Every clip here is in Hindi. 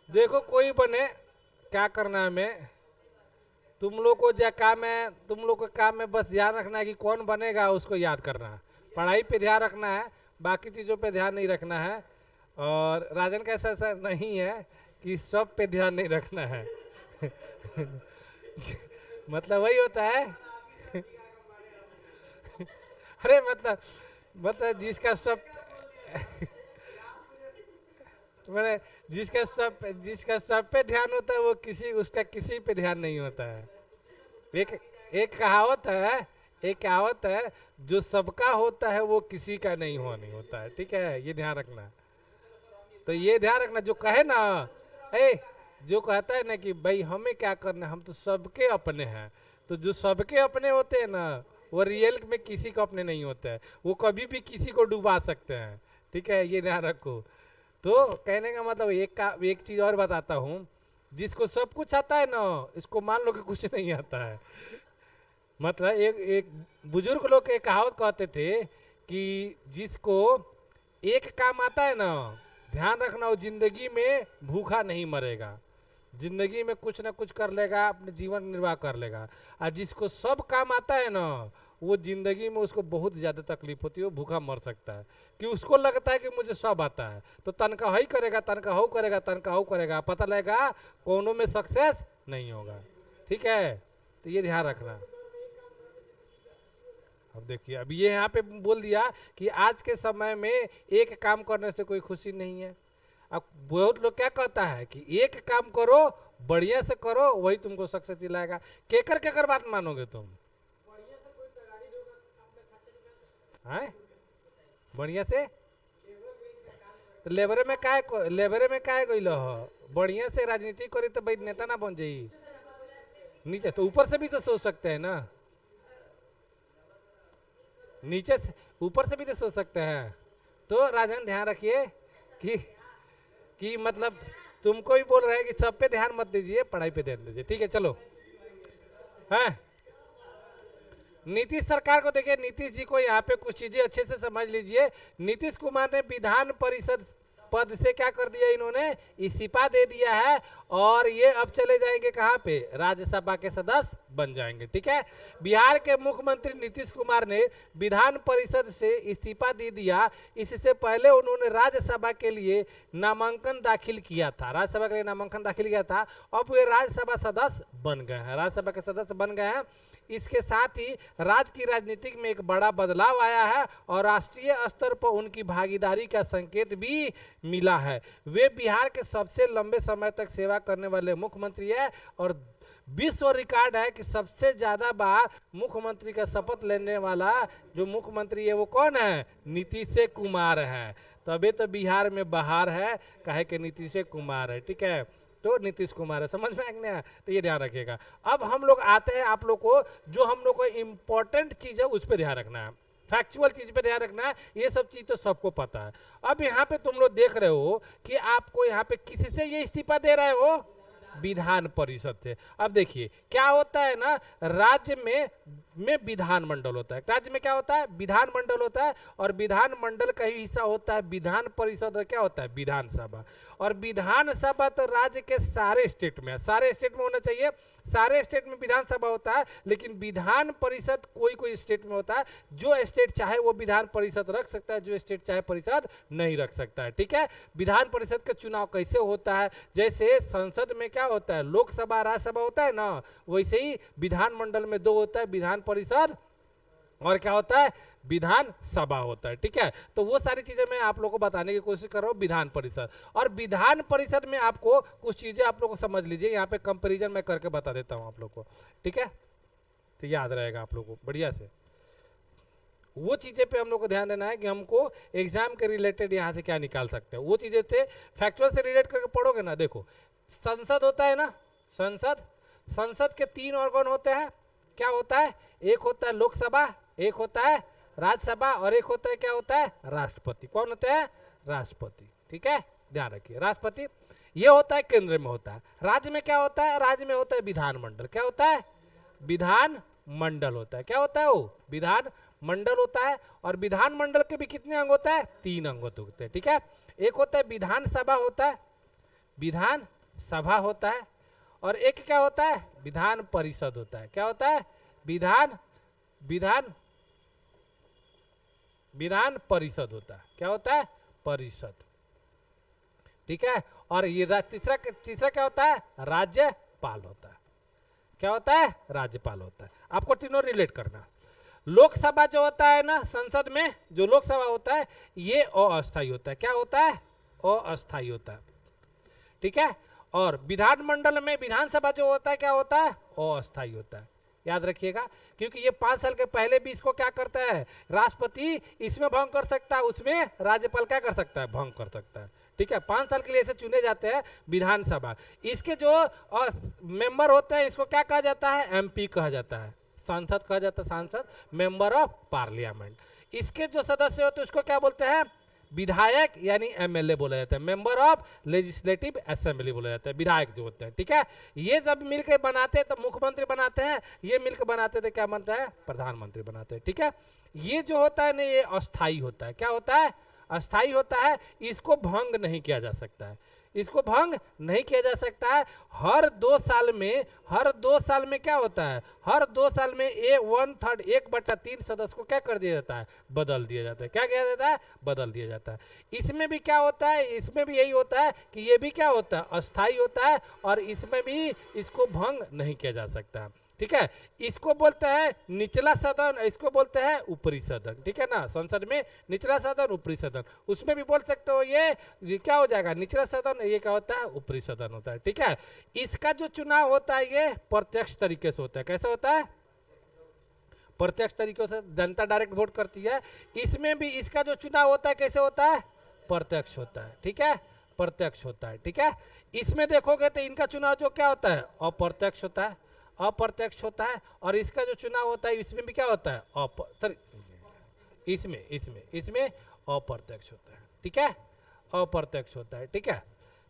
देखो कोई बने, क्या करना है हमें, तुम लोग को जो काम है, तुम लोग का काम है बस ध्यान रखना है कि कौन बनेगा उसको याद करना है। पढ़ाई पे ध्यान रखना है, बाकी चीज़ों पे ध्यान नहीं रखना है। और राजन का ऐसा ऐसा नहीं है कि सब पे ध्यान नहीं रखना है। मतलब वही होता है। अरे मतलब मैंने जिसका सब पे ध्यान होता है वो किसी उसका किसी पे ध्यान नहीं होता है। एक एक कहावत है, एक कहावत है, जो सबका होता है वो किसी का नहीं होता है। ठीक है, ये ध्यान रखना। तो ये ध्यान रखना, जो कहे ना, ए जो कहता है ना कि भाई हमें क्या करना है, हम तो सबके अपने हैं, तो जो सबके अपने होते हैं ना वो रियल में किसी को अपने नहीं होते हैं, वो कभी भी किसी को डुबा सकते हैं। ठीक है, ये ध्यान रखो। तो कहने का मतलब एक चीज और बताता हूँ, जिसको सब कुछ आता है ना, इसको मान लो कि कुछ नहीं आता है। मतलब एक एक बुजुर्ग लोग एक कहावत कहते थे कि जिसको एक काम आता है ना, ध्यान रखना वो जिंदगी में भूखा नहीं मरेगा, जिंदगी में कुछ ना कुछ कर लेगा, अपने जीवन निर्वाह कर लेगा। और जिसको सब काम आता है ना, वो जिंदगी में उसको बहुत ज्यादा तकलीफ होती है, वो भूखा मर सकता है। कि उसको लगता है कि मुझे सब आता है, तो तनका ही करेगा, तनका हो करेगा, तनका हो करेगा, पता लगेगा कोनो में सक्सेस नहीं होगा। ठीक है, तो ये ध्यान रखना। अब देखिए, अब ये यहाँ पे बोल दिया कि आज के समय में एक काम करने से कोई खुशी नहीं है। अब बहुत लोग क्या कहता है कि एक काम करो, बढ़िया से करो, वही तुमको सक्सेस दिलाएगा। केकर केकर बात मानोगे तुम? हैं? बढ़िया से तो लेबरे में काहे गइल हो? बढ़िया से राजनीति करी तो भाई नेता ना बन जाई। नीचे तो ऊपर से भी तो सोच सकते हैं ना, नीचे से ऊपर से भी तो सोच सकते हैं। तो राजन ध्यान रखिए कि मतलब तुमको भी बोल रहे हैं कि सब पे ध्यान मत दीजिए, पढ़ाई पे ध्यान दीजिए। ठीक है, चलो। है नीतीश सरकार को देखिए, नीतीश जी को यहाँ पे कुछ चीजें अच्छे से समझ लीजिए। नीतीश कुमार ने विधान परिषद पद से क्या कर दिया, इन्होंने इस्तीफा दे दिया है, और ये अब चले जाएंगे कहाँ पे, राज्यसभा के सदस्य बन जाएंगे। ठीक है, बिहार के मुख्यमंत्री नीतीश कुमार ने विधान परिषद से इस्तीफा दे दिया। इससे पहले उन्होंने राज्यसभा के लिए नामांकन दाखिल किया था, राज्यसभा के लिए नामांकन दाखिल किया था। अब वे राज्यसभा सदस्य बन गए हैं, राज्यसभा के सदस्य बन गए हैं। इसके साथ ही राज्य की राजनीति में एक बड़ा बदलाव आया है, और राष्ट्रीय स्तर पर उनकी भागीदारी का संकेत भी मिला है। वे बिहार के सबसे लंबे समय तक सेवा करने वाले मुख्यमंत्री है, और विश्व रिकॉर्ड है कि सबसे ज्यादा बार मुख्यमंत्री का शपथ लेने वाला जो मुख्यमंत्री है वो कौन है, नीतीश कुमार है। तो अभी तो बिहार में बहार है, काहे के नीतीश कुमार है। ठीक है, तो नीतीश कुमार है, समझ में आ गया? तो ये ध्यान रखिएगा। अब हम लोग आते हैं, आप लोग को जो हम लोग को इम्पोर्टेंट चीज है उस पर ध्यान रखना है, फैक्चुअल चीज पे ध्यान रखना है। ये सब चीज तो सबको पता है। अब यहाँ पे तुम लोग देख रहे हो कि आपको यहाँ पे किसी से ये इस्तीफा दे रहे हो, विधान परिषद से। अब देखिए क्या होता है ना, राज्य में विधानमंडल होता है, राज्य में क्या होता है, विधानमंडल होता है, और विधानमंडल का ही हिस्सा होता है विधान परिषद, और क्या होता है, विधानसभा। और विधानसभा तो राज्य के सारे स्टेट में, सारे स्टेट में होना चाहिए, सारे स्टेट में विधानसभा होता है। लेकिन विधान परिषद कोई कोई स्टेट में होता है, जो स्टेट चाहे वो विधान परिषद रख सकता है, जो स्टेट चाहे परिषद नहीं रख सकता है। ठीक है, विधान परिषद का चुनाव कैसे होता है, जैसे संसद में क्या होता है, लोकसभा राज्यसभा होता है ना, वैसे ही विधानमंडल में दो होता है, विधान परिषद और क्या होता है, विधान सभा होता है। ठीक है, तो वो सारी चीजें मैं आप लोगों को बताने की कोशिश कर रहा हूँ, विधान परिषद। और विधान परिषद में आपको कुछ चीजें आप लोग को समझ लीजिए, यहाँ पे कंपैरिजन मैं करके बता देता हूँ आप लोग को। ठीक है, तो याद रहेगा आप लोग को बढ़िया से। वो चीजें पे हम लोग को ध्यान देना है कि हमको एग्जाम के रिलेटेड यहाँ से क्या निकाल सकते हैं, वो चीजें से फैक्चुअल से रिलेट करके पढ़ोगे ना। देखो संसद होता है ना, संसद के 3 ऑर्गन होते हैं। क्या होता है, एक होता है लोकसभा, एक होता है राज्यसभा, और एक होता है क्या होता है, राष्ट्रपति। कौन होता है, राष्ट्रपति। ठीक है, ध्यान रखिए, राष्ट्रपति ये होता है, केंद्र में होता है। राज्य में क्या होता है, राज्य में होता है विधानमंडल। क्या होता है, विधान मंडल होता है। क्या होता है, वो विधान मंडल होता है। और विधानमंडल के भी कितने अंग होता है, 3 अंग होते हैं। ठीक है, एक होता है विधानसभा होता है, विधान सभा होता है, और एक क्या होता है, विधान परिषद होता है। क्या होता है, विधान विधान विधान परिषद होता है। क्या होता है, परिषद। ठीक है, और ये तीसरा क्या होता है, राज्यपाल होता है। क्या होता है, राज्यपाल होता है। आपको तीनों रिलेट करना। लोकसभा जो होता है ना, संसद में जो लोकसभा होता है ये अस्थायी होता है। क्या होता है, अस्थायी होता है। ठीक है, और विधानमंडल में विधानसभा जो होता है क्या होता है, अस्थायी होता है। याद रखिएगा, क्योंकि ये 5 साल के पहले भी इसको क्या करता है, राष्ट्रपति इसमें भंग कर सकता है, उसमें राज्यपाल क्या कर सकता है, भंग कर सकता है। ठीक है, 5 साल के लिए ऐसे चुने जाते हैं विधानसभा। इसके जो मेंबर होते हैं इसको क्या कहा जाता है, एमपी कहा जाता है, सांसद कहा जाता है, सांसद, मेंबर ऑफ पार्लियामेंट। इसके जो सदस्य होते हैं उसको क्या बोलते हैं, विधायक यानी एमएलए बोला जाता है, मेंबर ऑफ लेजिस्लेटिव असेंबली बोला जाता है, विधायक जो होते हैं। ठीक है, ये सब मिलकर बनाते हैं तो मुख्यमंत्री बनाते हैं, ये मिलकर बनाते थे क्या बनता है, प्रधानमंत्री बनाते हैं। ठीक है, ये जो होता है ना ये अस्थाई होता है। क्या होता है, अस्थाई होता है। इसको भंग नहीं किया जा सकता है, इसको भंग नहीं किया जा सकता है। हर 2 साल में क्या होता है, हर 2 साल में 1/3 1/3 सदस्य को क्या कर दिया जाता है, बदल दिया जाता है। क्या किया जाता है, बदल दिया जाता है। इसमें भी क्या होता है, इसमें भी यही होता है कि ये भी क्या होता है, अस्थाई होता है, और इसमें भी इसको भंग नहीं किया जा सकता है। ठीक है, इसको बोलते हैं निचला सदन, इसको बोलते हैं ऊपरी सदन। ठीक है ना, संसद में निचला सदन ऊपरी सदन, उसमें भी बोल सकते हो ये क्या हो जाएगा, निचला सदन, ये क्या होता है, ऊपरी सदन होता है। ठीक है, इसका जो चुनाव होता है ये प्रत्यक्ष तरीके से होता है। कैसे होता है, प्रत्यक्ष तरीके से, जनता डायरेक्ट वोट करती है। इसमें भी इसका जो चुनाव होता है कैसे होता है, प्रत्यक्ष होता है। ठीक है, प्रत्यक्ष होता है। ठीक है, इसमें देखोगे तो इनका चुनाव जो क्या होता है, अप्रत्यक्ष होता है, अप्रत्यक्ष होता है। और इसका जो चुनाव होता है इसमें भी क्या होता है, इसमें अप्रत्यक्ष होता है। ठीक है, अप्रत्यक्ष होता है। ठीक है,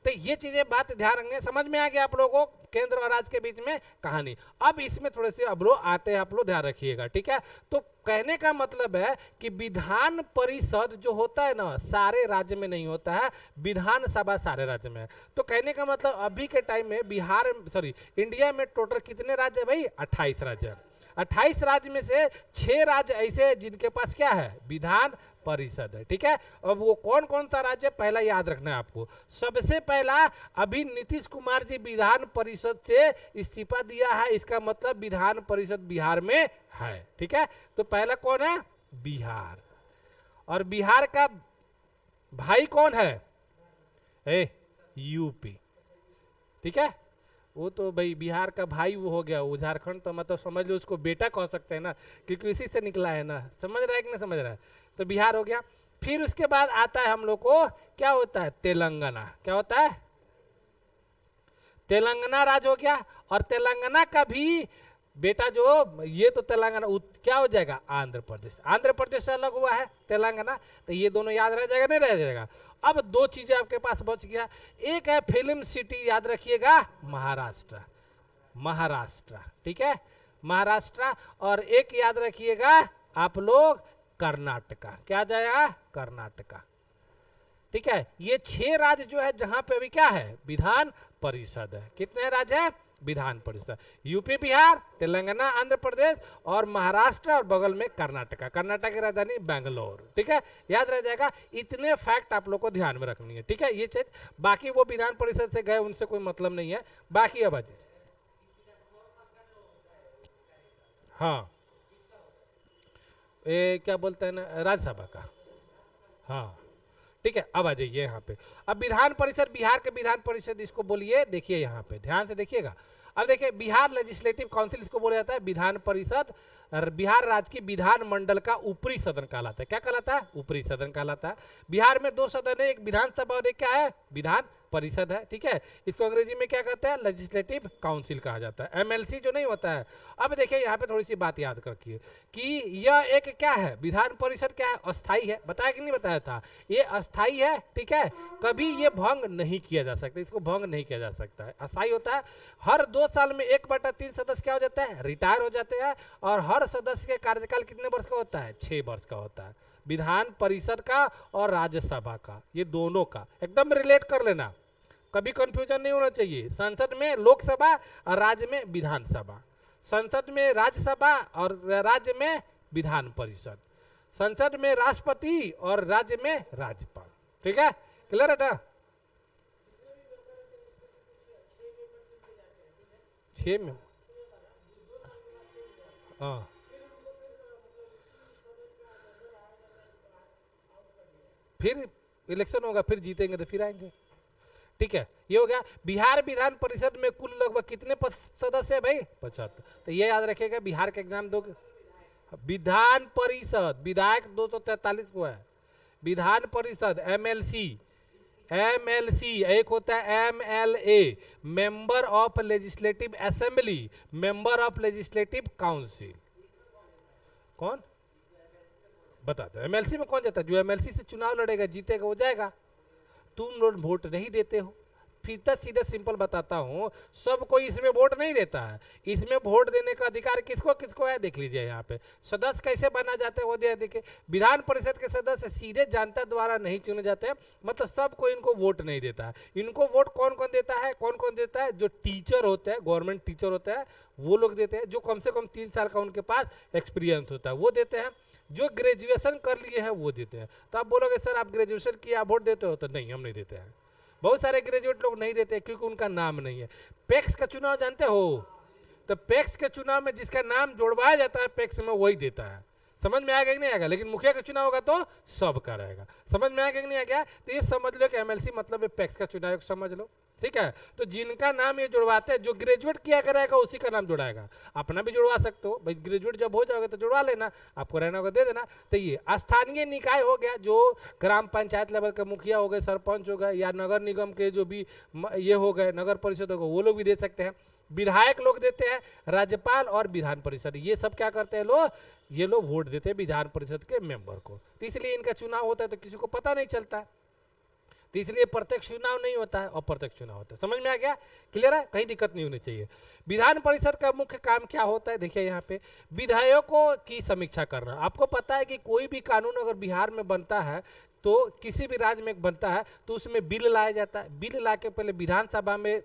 तो ये चीजें बात ध्यान रखेंगे। समझ में आ गया आप लोगों को केंद्र और राज्य के बीच में कहानी। अब इसमें थोड़े से अब लोग आते हैं, आप लोग ध्यान रखिएगा। ठीक है, तो कहने का मतलब है कि विधान परिषद जो होता है ना सारे राज्य में नहीं होता है, विधानसभा सारे राज्य में है। तो कहने का मतलब अभी के टाइम में इंडिया में टोटल कितने राज्य है भाई, 28 राज्य है। 28 राज्य में से 6 राज्य ऐसे हैं जिनके पास क्या है, विधान परिषद है। ठीक है, अब वो कौन कौन सा राज्य, पहला याद रखना है आपको। सबसे पहला, अभी नीतीश कुमार जी विधान परिषद से इस्तीफा दिया है, इसका मतलब विधान परिषद बिहार में है। ठीक है, तो पहला कौन है, बिहार। और बिहार का भाई कौन है, यूपी। ठीक है, वो तो भाई बिहार का भाई वो हो गया, वो झारखंड तो मतलब समझ लो उसको बेटा कह सकते हैं ना, क्योंकि इसी से निकला है ना। समझ रहा है कि नहीं समझ रहा है, तो बिहार हो गया। फिर उसके बाद आता है हम लोग को क्या होता है, तेलंगाना। क्या होता है, तेलंगाना राज्य हो गया। और तेलंगाना का भी बेटा जो ये तो तेलंगाना क्या हो जाएगा, आंध्र प्रदेश। आंध्र प्रदेश से अलग हुआ है तेलंगाना, तो ये दोनों याद रह जाएगा, नहीं रह जाएगा। अब 2 चीजें आपके पास बच गया, एक है फिल्म सिटी, याद रखिएगा, महाराष्ट्र, महाराष्ट्र। ठीक है, महाराष्ट्र। और एक याद रखिएगा आप लोग, कर्नाटका। क्या जाएगा, कर्नाटका। ठीक है, ये 6 राज्य जो है जहां पे अभी क्या है, विधान परिषद है। कितने राज्य है, विधान परिषद, यूपी, बिहार, तेलंगाना, आंध्र प्रदेश और महाराष्ट्र, और बगल में कर्नाटका। कर्नाटक की राजधानी बेंगलोर। ठीक है, याद रह जाएगा। इतने फैक्ट आप लोग को ध्यान में रखनी है। ठीक है, ये चीज, बाकी वो विधान परिषद से गए उनसे कोई मतलब नहीं है। बाकी अब हाँ, ये क्या बोलते हैं ना, राज्यसभा का। हाँ, ठीक है, अब आ जाइए यहाँ पे। अब विधान परिषद, बिहार के विधान परिषद इसको बोलिए, देखिए यहाँ पे ध्यान से देखिएगा। अब देखिए, बिहार लेजिस्लेटिव काउंसिल इसको बोला जाता है, विधान परिषद। बिहार राज्य की विधान मंडल का ऊपरी सदन कहलाता है। क्या कहलाता है, ऊपरी सदन कहलाता है। बिहार में 2 सदन है, एक विधानसभा और एक क्या है, विधान परिषद है। ठीक है, इसको अंग्रेजी में क्या कहते हैं, लेजिस्लेटिव काउंसिल कहा जाता है, एमएलसी जो नहीं होता है। अब देखिए यहाँ पे थोड़ी सी बात याद रखिए कि यह एक क्या है, विधान परिषद क्या है, अस्थाई है। बताया कि नहीं बताया था, ये अस्थाई है। ठीक है, कभी ये भंग नहीं किया जा सकता, इसको भंग नहीं किया जा सकता है, अस्थाई होता है। हर 2 साल में 1/3 सदस्य क्या हो जाता है, रिटायर हो जाते हैं। और हर सदस्य के कार्यकाल कितने वर्ष का होता है, 6 वर्ष का होता है। विधान परिषद का और राज्यसभा का, ये दोनों का एकदम रिलेट कर लेना। कभी कंफ्यूजन नहीं होना चाहिए। संसद में लोकसभा और राज्य में विधानसभा, संसद में राज्यसभा और राज्य में विधान परिषद, संसद में राष्ट्रपति और राज्य में राज्यपाल। ठीक है, क्लियर है ना? 6 में, हाँ फिर इलेक्शन होगा, फिर जीतेंगे तो फिर आएंगे। ठीक है, ये हो गया। बिहार विधान परिषद में कुल लगभग कितने सदस्य है भाई? 75। तो ये याद रखिएगा, बिहार के एग्जाम दोगे। विधान परिषद, विधायक 243 को है। विधान परिषद एमएलसी, एमएलसी एक होता है MLA, member of legislative assembly, member of legislative council. कौन बता दो, एमएलसी में कौन जाता है? जो एमएलसी से चुनाव लड़ेगा जीतेगा वो जाएगा। तुम लोग वोट नहीं देते हो। सीधा सीधा सिंपल बताता हूँ, सब कोई इसमें वोट नहीं देता है। इसमें वोट देने का अधिकार किसको किसको है देख लीजिए। यहाँ पे सदस्य कैसे बना जाते हैं वो देखिए। विधान परिषद के सदस्य सीधे जनता द्वारा नहीं चुने जाते हैं, मतलब सबको इनको वोट नहीं देता है। इनको वोट कौन कौन देता है? कौन कौन देता है? जो टीचर होते हैं, गवर्नमेंट टीचर होते हैं वो लोग देते हैं, जो कम से कम 3 साल का उनके पास एक्सपीरियंस होता है वो देते हैं, जो ग्रेजुएशन कर लिए हैं वो देते हैं। तो आप बोलोगे सर आप ग्रेजुएशन किया आप वोट देते हो? तो नहीं, हम नहीं देते हैं। बहुत सारे ग्रेजुएट लोग नहीं देते क्योंकि उनका नाम नहीं है। पैक्स का चुनाव जानते हो? तो पैक्स के चुनाव में जिसका नाम जोड़वाया जाता है पैक्स में वही देता है। समझ में आ गया कि नहीं आएगा? लेकिन मुखिया का चुनाव होगा तो सबका रहेगा। समझ में आ गया कि नहीं आ गया? तो ये समझ लो कि एमएलसी मतलब है पैक्स का चुनाव, समझ लो। ठीक है, तो जिनका नाम ये जुड़वाते हैं, जो ग्रेजुएट किया कराएगा उसी का नाम जुड़ाएगा। अपना भी जुड़वा सकते हो भाई, ग्रेजुएट जब हो जाओगे तो जुड़वा लेना, आपको रहना होगा दे देना। तो ये स्थानीय निकाय हो गया, जो ग्राम पंचायत लेवल के मुखिया हो गए, सरपंच हो गए, या नगर निगम के जो भी ये हो गए, नगर परिषद हो गए, वो लोग भी दे सकते हैं। विधायक लोग देते हैं, राज्यपाल और विधान परिषद, ये सब क्या करते हैं लोग? ये लोग वोट देते हैं विधान परिषद के मेंबर को। तो इसलिए इनका चुनाव होता है तो किसी को पता नहीं चलता है, तो इसलिए प्रत्यक्ष चुनाव नहीं होता है, अप्रत्यक्ष चुनाव होता है। समझ में आ गया? क्लियर है? कहीं दिक्कत नहीं होनी चाहिए। विधान परिषद का मुख्य काम क्या होता है? देखिए यहाँ पे विधायकों की समीक्षा करना। आपको पता है कि कोई भी कानून अगर बिहार में बनता है तो किसी भी राज्य में बनता है तो उसमें बिल लाया जाता है। बिल ला के पहले विधानसभा में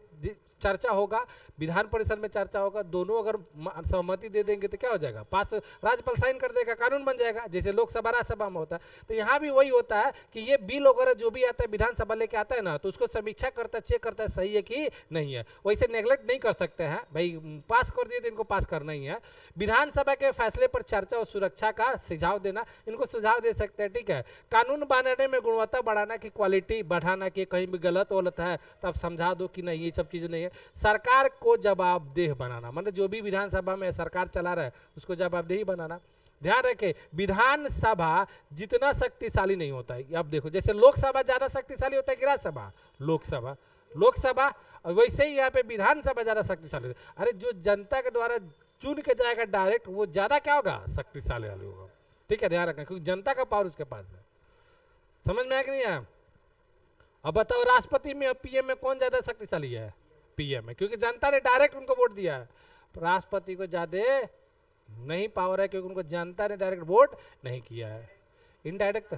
चर्चा होगा, विधान परिषद में चर्चा होगा, दोनों अगर सहमति दे देंगे तो क्या हो जाएगा? पास, राज्यपाल साइन कर देगा, कानून बन जाएगा, जैसे लोकसभा राज्यसभा में होता है। तो यहाँ भी वही होता है कि ये बिल वगैरह जो भी आता है विधानसभा लेके आता है ना, तो उसको समीक्षा करता है, चेक करता है सही है कि नहीं है। वैसे नेग्लेक्ट नहीं कर सकते हैं भाई, पास कर दिए तो इनको पास करना ही है। विधानसभा के फैसले पर चर्चा और सुरक्षा का सुझाव देना, इनको सुझाव दे सकते हैं। ठीक है, कानून बनाने में गुणवत्ता बढ़ाना की क्वालिटी बढ़ाना, कि कहीं भी गलत वलत है तो आप समझा दो कि नहीं ये सब चीज़ें नहीं है। सरकार को जवाबदेह बनाना, मतलब जो भी विधानसभा में सरकार चला रहा है उसको जवाबदेही बनाना। ध्यान रखें, विधानसभा जितना शक्तिशाली नहीं होता है। अब देखो, जैसे लोकसभा ज्यादा शक्तिशाली होता है कि राज्यसभा? लोकसभा वैसे ही यहाँ पे विधानसभा ज्यादा शक्तिशाली होता है। अरे जो जनता के द्वारा चुन के जाएगा डायरेक्ट, वो ज्यादा क्या होगा? शक्तिशाली होगा। ठीक है, ध्यान रखना, क्योंकि जनता का पावर उसके पास है। समझ में आया कि नहीं आया? अब बताओ, राष्ट्रपति में और पीएम में कौन ज्यादा शक्तिशाली है? पीएम है, क्योंकि जनता ने डायरेक्ट उनको वोट दिया है। राष्ट्रपति को ज्यादा नहीं पावर है क्योंकि उनको जनता ने डायरेक्ट वोट नहीं किया है, इनडायरेक्ट।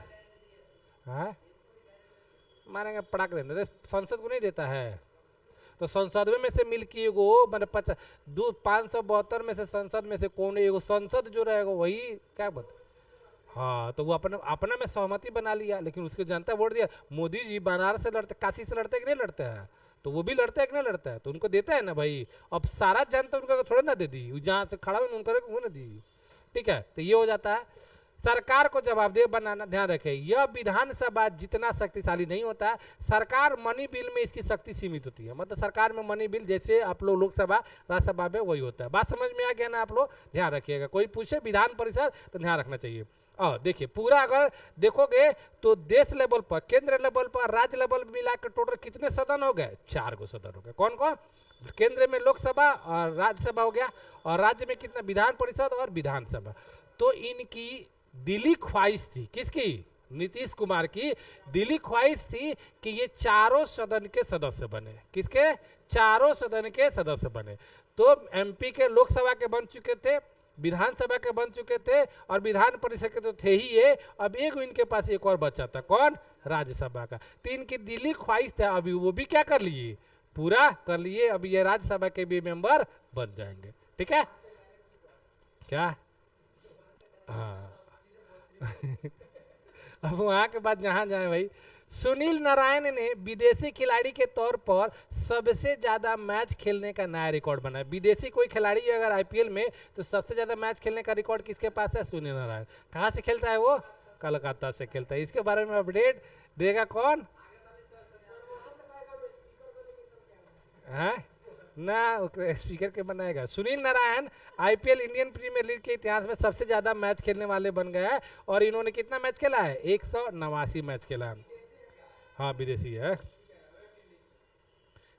हाँ मारेंगे पड़ाक देने, संसद को नहीं देता है। तो संसद में से मिल के एगो मैंने 572 में से संसद में से कौन एगो संसद जो रहेगा वही क्या बता। हाँ, तो वो अपने में सहमति बना लिया, लेकिन उसको जनता वोट दिया। मोदी जी बनारस से लड़ते, काशी से लड़ते कि नहीं लड़ते हैं? तो वो भी लड़ते हैं कि नहीं लड़ता है? तो उनको देता है ना भाई। अब सारा जनता उनका थोड़ा ना दे दी, जहाँ से खड़ा हुआ उनका वो ना दी। ठीक है, तो ये हो जाता है। सरकार को जवाबदेह बनाना, ध्यान रखें, यह विधानसभा जितना शक्तिशाली नहीं होता है। सरकार मनी बिल में इसकी शक्ति सीमित होती है, मतलब सरकार में मनी बिल जैसे आप लोग लोकसभा राज्यसभा में वही होता है। बात समझ में आ गया ना? आप लोग ध्यान रखिएगा, कोई पूछे विधान परिषद तो ध्यान रखना चाहिए। देखिए, पूरा अगर देखोगे तो देश लेवल पर, केंद्र लेवल पर, राज्य लेवल मिला के टोटल कितने सदन हो गए? 4 गो सदन हो गए। कौन कौन? केंद्र में लोकसभा और राज्यसभा हो गया, और राज्य में कितना? विधान परिषद और विधानसभा। तो इनकी दिली ख्वाहिश थी, किसकी? नीतीश कुमार की दिली ख्वाहिश थी कि ये चारों सदन के सदस्य बने। किसके? चारों सदन के सदस्य बने। तो एमपी के लोकसभा के बन चुके थे, विधानसभा के बन चुके थे, और विधान परिषद के तो थे ही ये। अब एक इनके पास एक और बचा था, कौन? राज्यसभा का। तो इनकी दिल्ली ख्वाहिश था, अभी वो भी क्या कर लिए, पूरा कर लिए। अब ये राज्यसभा के भी मेंबर बन जाएंगे, ठीक है क्या। हाँ अब वहां के बाद जहां जाए भाई, सुनील नारायण ने विदेशी खिलाड़ी के तौर पर सबसे ज्यादा मैच खेलने का नया रिकॉर्ड बनाया। विदेशी कोई खिलाड़ी अगर आईपीएल में, तो सबसे ज्यादा मैच खेलने का रिकॉर्ड किसके पास है, सुनील नारायण। कहाँ से खेलता है वो, कलकत्ता से खेलता है। इसके बारे में अपडेट देगा कौन है ना, स्पीकर के बनाएगा। Sunil Narine IPL Indian Premier League के इतिहास में सबसे ज्यादा मैच खेलने वाले बन गए हैं। और इन्होंने कितना मैच खेला है, 189 मैच खेला है। हाँ विदेशी है,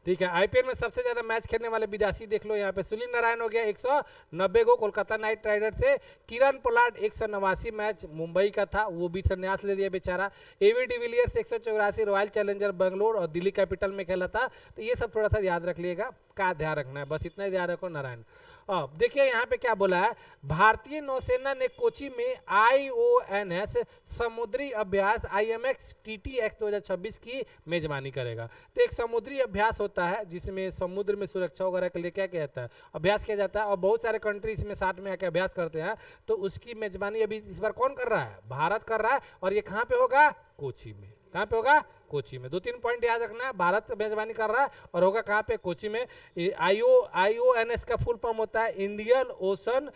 ठीक है। आईपीएल में सबसे ज्यादा मैच खेलने वाले विदेशी देख लो यहाँ पे, सुनील नारायण हो गया 190 गो कोलकाता नाइट राइडर से। किरण पोलार्ड 189 मैच मुंबई का था, वो भी संन्यास ले लिया बेचारा। एवी डिविलियर्स 184 रॉयल चैलेंजर बेंगलोर और दिल्ली कैपिटल में खेला था। तो ये सब थोड़ा सा याद रख लिएगा, क्या ध्यान रखना है, बस इतना ही ध्यान रखो नारायण। अब देखिए यहाँ पे क्या बोला है, भारतीय नौसेना ने कोची में IONS समुद्री अभ्यास IMX TTX 2026 की मेजबानी करेगा। तो एक समुद्री अभ्यास होता है जिसमें समुद्र में सुरक्षा वगैरह के लिए क्या कहता है, अभ्यास किया जाता है। और बहुत सारे कंट्री इसमें साथ में आके अभ्यास करते हैं। तो उसकी मेजबानी अभी इस बार कौन कर रहा है, भारत कर रहा है। और ये कहाँ पे होगा, कोची में। कहाँ पे होगा, कोची में। 2-3 पॉइंट याद रखना है, भारत मेजबानी कर रहा है और होगा कहाँ पे, कोची में। IONS का फुल फॉर्म होता है इंडियन ओशन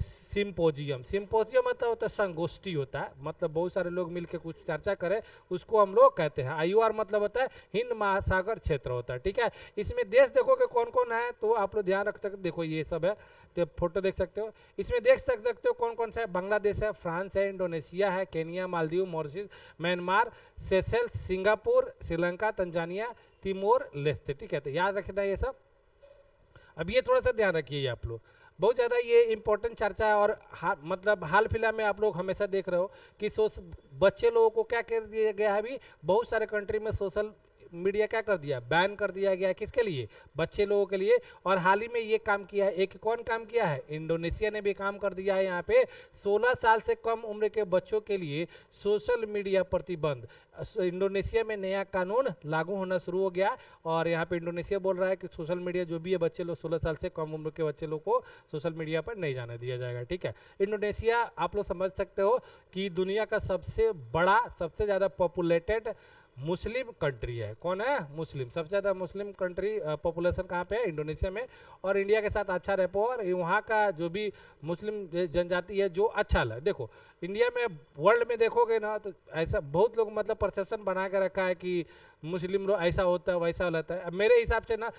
सिंपोजियम। सिंपोजियम मतलब होता है संगोष्ठी होता है, मतलब बहुत सारे लोग मिलकर कुछ चर्चा करें, उसको हम लोग कहते हैं। IOR मतलब होता है हिंद महासागर क्षेत्र होता है, ठीक है। इसमें देश देखोगे कौन कौन है, तो आप लोग ध्यान रख सकते, देखो ये सब है, तो फोटो देख सकते हो। इसमें देख सकते हो कौन कौन सा है, बांग्लादेश है, फ्रांस है, इंडोनेशिया है, Kenya, Maldives, Mauritius, Myanmar, Seychelles, Singapore, Sri Lanka, Tanzania, Timor Leste, ठीक है। तो याद रखना ये सब। अब ये थोड़ा सा ध्यान रखिए आप लोग, बहुत ज़्यादा ये इंपॉर्टेंट चर्चा है। और मतलब हाल फिलहाल में आप लोग हमेशा देख रहे हो कि बच्चे लोगों को क्या कर दिया गया है, अभी बहुत सारे कंट्री में सोशल मीडिया क्या कर दिया, बैन कर दिया गया है। किसके लिए, बच्चे लोगों के लिए। और हाल ही में ये काम किया है, एक कौन काम किया है, इंडोनेशिया ने भी काम कर दिया है यहाँ पे। 16 साल से कम उम्र के बच्चों के लिए सोशल मीडिया प्रतिबंध। इंडोनेशिया में नया कानून लागू होना शुरू हो गया। और यहाँ पे इंडोनेशिया बोल रहा है कि सोशल मीडिया जो भी है, बच्चे लोग 16 साल से कम उम्र के बच्चे लोग को सोशल मीडिया पर नहीं जाने दिया जाएगा, ठीक है। इंडोनेशिया आप लोग समझ सकते हो कि दुनिया का सबसे बड़ा, सबसे ज़्यादा पॉपुलेटेड मुस्लिम कंट्री है। कौन है, मुस्लिम, सबसे ज़्यादा मुस्लिम कंट्री पॉपुलेशन कहाँ पे है, इंडोनेशिया में। और इंडिया के साथ अच्छा रेपो, और वहाँ का जो भी मुस्लिम जनजाति है जो अच्छा लगे। देखो इंडिया में, वर्ल्ड में देखोगे ना, तो ऐसा बहुत लोग मतलब परसेप्शन बना के रखा है कि मुस्लिम लोग ऐसा होता है वैसा होता है। मेरे हिसाब से ना,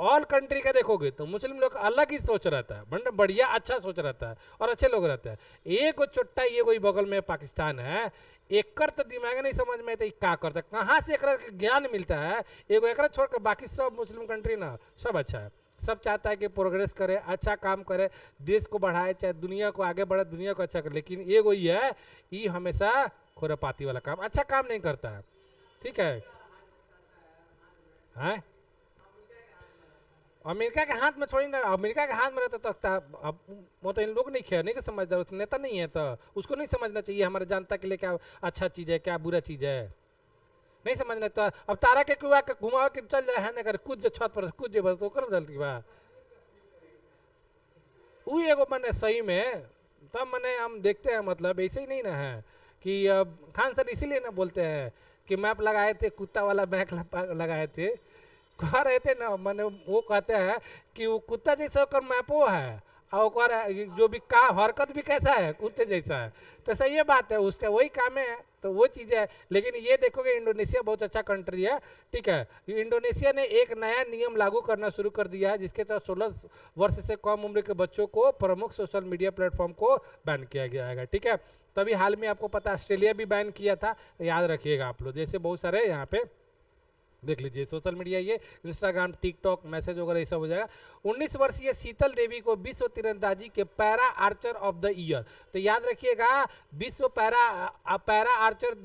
ऑल कंट्री का देखोगे तो मुस्लिम लोग अलग ही सोच रहता है, मतलब बढ़िया अच्छा सोच रहता है और अच्छे लोग रहते हैं। एक चोट्टा ये कोई बगल में पाकिस्तान है, एक तो दिमाग नहीं समझ में आता क्या करता है, कहाँ से एक ज्ञान मिलता है। एगो एक छोड़ कर बाकी सब मुस्लिम कंट्री ना सब अच्छा है, सब चाहता है कि प्रोग्रेस करे, अच्छा काम करे, देश को बढ़ाए, चाहे दुनिया को आगे बढ़े, दुनिया को अच्छा करे। लेकिन एगो ये है, ये हमेशा खुरापाती वाला काम, अच्छा काम नहीं करता है, ठीक है। हैं अमेरिका के हाथ में थोड़ी ना, अमेरिका के हाथ में रहता तो अब वो तो इन लोग नहीं खेल, नहीं समझदार, नेता नहीं है, तो उसको नहीं समझना चाहिए हमारे जनता के लिए क्या अच्छा चीज़ है क्या बुरा चीज़ है, नहीं समझना। तो अब तारा के कुआ के घुमा के चल जाए है ना, कर कूद छत पर कूद जे तो कर जल्दी बा वो एगो मने सही में। तब मने हम देखते हैं, मतलब ऐसे ही नहीं ना है कि अब खान सर इसीलिए ना बोलते हैं कि मैप लगाए थे, कुत्ता वाला मैप लगाए थे, कह रहे थे ना, मैंने वो कहते हैं कि वो कुत्ता जैसा होकर मैपो है, और जो भी काम हरकत भी कैसा है, कुत्ते जैसा है। तो सही ये बात है, उसका वही काम है, तो वो चीज़ है। लेकिन ये देखोगे इंडोनेशिया बहुत अच्छा कंट्री है, ठीक है। इंडोनेशिया ने एक नया नियम लागू करना शुरू कर दिया है, जिसके तहत 16 वर्ष से कम उम्र के बच्चों को प्रमुख सोशल मीडिया प्लेटफॉर्म को बैन किया गया है, ठीक है। तभी हाल में आपको पता ऑस्ट्रेलिया भी बैन किया था, तो याद रखिएगा आप लोग। जैसे बहुत सारे यहाँ पे देख लीजिए सोशल मीडिया, ये इंस्टाग्राम, टिकटॉक, मैसेज वगैरह ये सब हो जाएगा। 19 वर्षीय शीतल देवी को विश्व तीरंदाजी के para Archer of the year, तो याद रखिएगा विश्व para Archer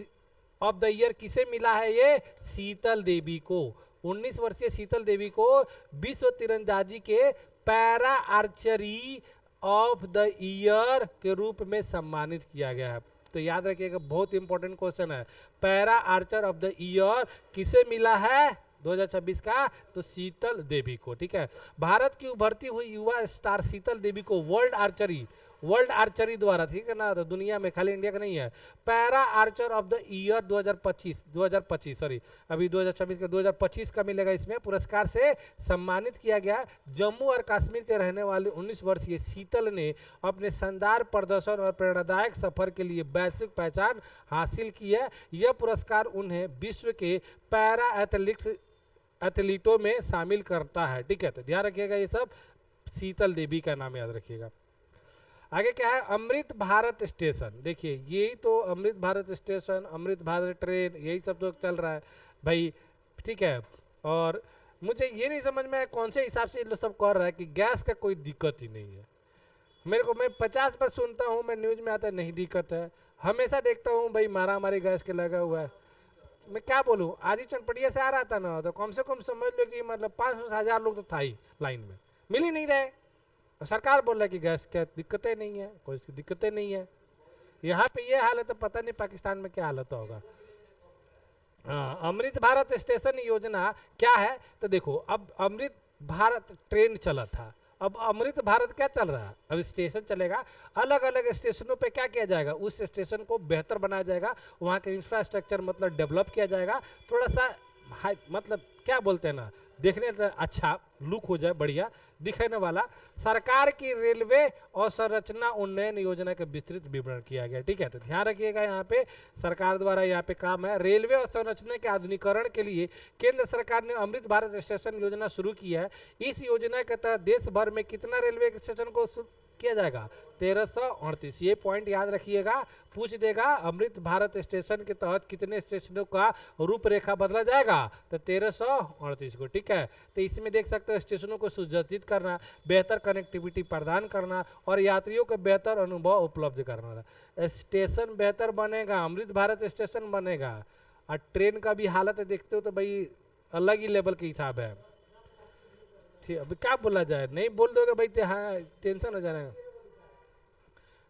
of the year किसे मिला है, ये शीतल देवी को। 19 वर्षीय शीतल देवी को विश्व तीरंदाजी के para archery of the year के रूप में सम्मानित किया गया है। तो याद रखिएगा, बहुत इंपॉर्टेंट क्वेश्चन है। Para Archer of the year किसे मिला है 2026 का? तो शीतल देवी को। ठीक है, भारत की उभरती हुई युवा स्टार शीतल देवी को वर्ल्ड आर्चरी द्वारा, ठीक है ना, तो दुनिया में, खाली इंडिया का नहीं है, para Archer of the year 2025 sorry, अभी 2026 का 2025 का मिलेगा इसमें पुरस्कार से सम्मानित किया गया। जम्मू और कश्मीर के रहने वाले 19 वर्षीय शीतल ने अपने शानदार प्रदर्शन और प्रेरणादायक सफर के लिए वैश्विक पहचान हासिल की है। यह पुरस्कार उन्हें विश्व के पैरा एथलीटों में शामिल करता है। ठीक है, तो ध्यान रखिएगा, ये सब शीतल देवी का नाम याद रखिएगा। आगे क्या है? अमृत भारत स्टेशन। देखिए, यही तो अमृत भारत स्टेशन, अमृत भारत ट्रेन, यही सब तो चल रहा है भाई। ठीक है, और मुझे ये नहीं समझ में आया कौन से हिसाब से ये लोग सब कर रहा है कि गैस का कोई दिक्कत ही नहीं है। मेरे को, मैं 50 बार सुनता हूँ, मैं न्यूज़ में आता है नहीं दिक्कत है, हमेशा देखता हूँ भाई मारा मारी गैस के लगा हुआ है। मैं क्या बोलूँ, आज ही चनपटिया से आ रहा था ना, तो कम से कम समझ लो कि मतलब 500 से 1000 लोग तो था ही लाइन में, मिल ही नहीं रहे। सरकार बोल रहा है कि गैस क्या दिक्कतें नहीं है, कोई इसकी दिक्कतें नहीं है। यहाँ पे ये हालत है, पता नहीं पाकिस्तान में क्या हालत होगा। हाँ, अमृत भारत स्टेशन योजना क्या है? तो देखो, अब अमृत भारत ट्रेन चला था, अब अमृत भारत क्या चल रहा है? अब स्टेशन चलेगा, अलग अलग स्टेशनों पे क्या किया जाएगा? उस स्टेशन को बेहतर बनाया जाएगा, वहाँ के इंफ्रास्ट्रक्चर मतलब डेवलप किया जाएगा, थोड़ा सा हाई, मतलब क्या बोलते हैं ना, देखने में अच्छा लुक हो जाए, बढ़िया दिखने वाला। सरकार की रेलवे और संरचना उन्नयन योजना का विस्तृत विवरण किया गया। ठीक है, तो ध्यान रखिएगा, यहाँ पे सरकार द्वारा यहाँ पे काम है। रेलवे और संरचना के आधुनिकीकरण के लिए केंद्र सरकार ने अमृत भारत स्टेशन योजना शुरू की है। इस योजना के तहत देश भर में कितना रेलवे स्टेशन को किया जाएगा? 1338। ये पॉइंट याद रखिएगा, पूछ देगा अमृत भारत स्टेशन के तहत कितने स्टेशनों का रूपरेखा बदला जाएगा? तो 1338 को। ठीक है, तो इसमें देख सकते हो स्टेशनों को सुसज्जित करना, बेहतर कनेक्टिविटी प्रदान करना और यात्रियों को बेहतर अनुभव उपलब्ध करना। स्टेशन बेहतर बनेगा, अमृत भारत स्टेशन बनेगा, और ट्रेन का भी हालत देखते हो तो भाई अलग ही लेवल की हिसाब है। अभी क्या बोला जाए, नहीं बोल दोगे भाई, हाँ टेंशन हो जाएगा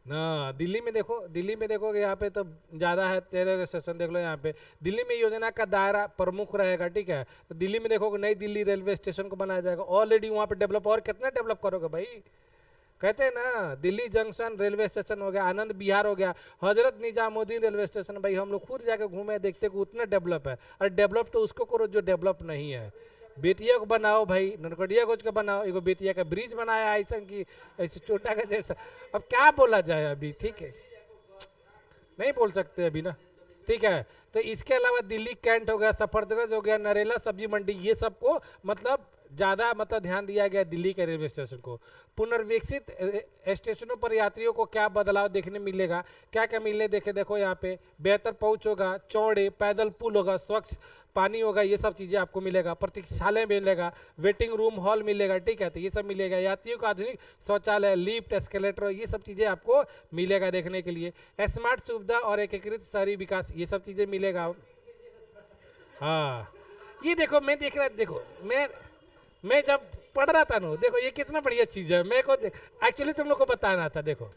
ना। दिल्ली में देखोगे यहाँ पे तो ज़्यादा है, 13 स्टेशन देख लो यहाँ पे। दिल्ली में योजना का दायरा प्रमुख रहेगा। ठीक है, तो दिल्ली में देखोगे नई दिल्ली रेलवे स्टेशन को बनाया जाएगा, ऑलरेडी वहाँ पे डेवलप, और कितना डेवलप करोगे भाई? कहते हैं ना, दिल्ली जंक्शन रेलवे स्टेशन हो गया, आनंद विहार हो गया, हजरत निजामुद्दीन रेलवे स्टेशन, भाई हम लोग खुद जाके घूमे देखते कि उतना डेवलप है। और डेवलप तो उसको करो जो डेवलप नहीं है। बेतिया को बनाओ भाई, नरकटियागंज को बनाओ, एगो बेतिया का ब्रिज बनाया ऐसा कि ऐसे छोटा का जैसा। अब क्या बोला जाए अभी? ठीक है, नहीं बोल सकते अभी ना। ठीक है, तो इसके अलावा दिल्ली कैंट हो गया, सफदरजंग हो गया, नरेला सब्जी मंडी, ये सबको मतलब ज़्यादा मतलब ध्यान दिया गया दिल्ली के रेलवे स्टेशन को। पुनर्विकसित स्टेशनों पर यात्रियों को क्या बदलाव देखने मिलेगा? क्या क्या मिलने देखो यहाँ पे, बेहतर पहुँच होगा, चौड़े पैदल पुल होगा, स्वच्छ पानी होगा, ये सब चीज़ें आपको मिलेगा। प्रतीक्षालय मिलेगा, वेटिंग रूम हॉल मिलेगा। ठीक है, तो ये सब मिलेगा। यात्रियों को आधुनिक शौचालय, लिफ्ट, एस्केलेटर, ये सब चीज़ें आपको मिलेगा देखने के लिए। स्मार्ट सुविधा और एकीकृत शहरी विकास, ये सब चीज़ें मिलेगा। हाँ, ये देखो, मैं देख रहा, देखो मैं जब पढ़ रहा था ना, देखो ये कितना बढ़िया चीज़ है। मेरे को एक्चुअली तुम लोग को बताना था। देखो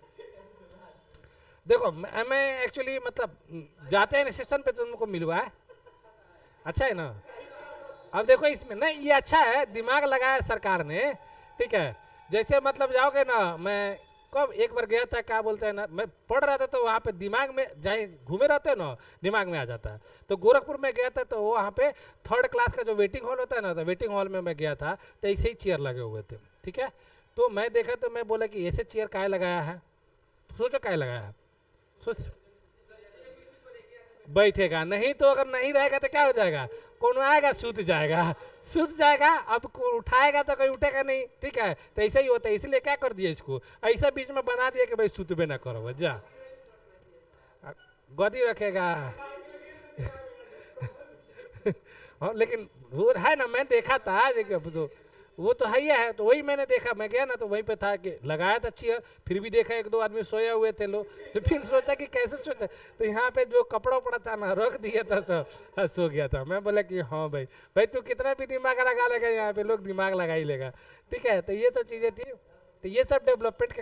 मैं एक्चुअली मतलब जाते हैं स्टेशन पे, तुम लोग को मिलवा है, अच्छा है ना। अब देखो इसमें नहीं, ये अच्छा है, दिमाग लगाया सरकार ने। ठीक है, जैसे मतलब जाओगे ना, मैं कब एक बार गया था, क्या बोलते हैं ना, मैं पढ़ रहा था तो वहाँ पे दिमाग में जाए घूमे रहते हो ना, दिमाग में आ जाता है। तो गोरखपुर में गया था, तो वहाँ पे 3rd क्लास का जो वेटिंग हॉल होता है ना, तो वेटिंग हॉल में मैं गया था, तो ऐसे ही चेयर लगे हुए थे। ठीक है, तो मैं देखा तो मैं बोला कि ऐसे चेयर काहे लगाया है? सोचो काहे लगाया है, सोच। बैठेगा नहीं, तो अगर नहीं रहेगा तो क्या हो जाएगा? कौन आएगा सूत जाएगा। अब उठाएगा तो कोई उठेगा नहीं। ठीक है, तो ऐसा ही होता है, इसलिए क्या कर दिया इसको, ऐसा बीच में बना दिया कि भाई सुतबे ना करो, जा गदी रखेगा। हाँ, लेकिन वो है ना, मैं देखा था, तो वो तो है ही है, तो वही मैंने देखा, मैं गया ना तो वहीं पे था कि लगाया था अच्छी है। फिर भी देखा 1-2 आदमी सोया हुए थे लोग, तो फिर सोचा कि कैसे सोचा, तो यहाँ पे जो कपड़ा उपड़ा था ना रख दिया था, तो सो गया था। मैं बोला कि हाँ भाई तू कितना भी दिमाग लगा लेगा, यहाँ पे लोग दिमाग लगा ही लेगा। ठीक है, तो ये सब चीज़ें थी, तो ये सब डेवलपमेंट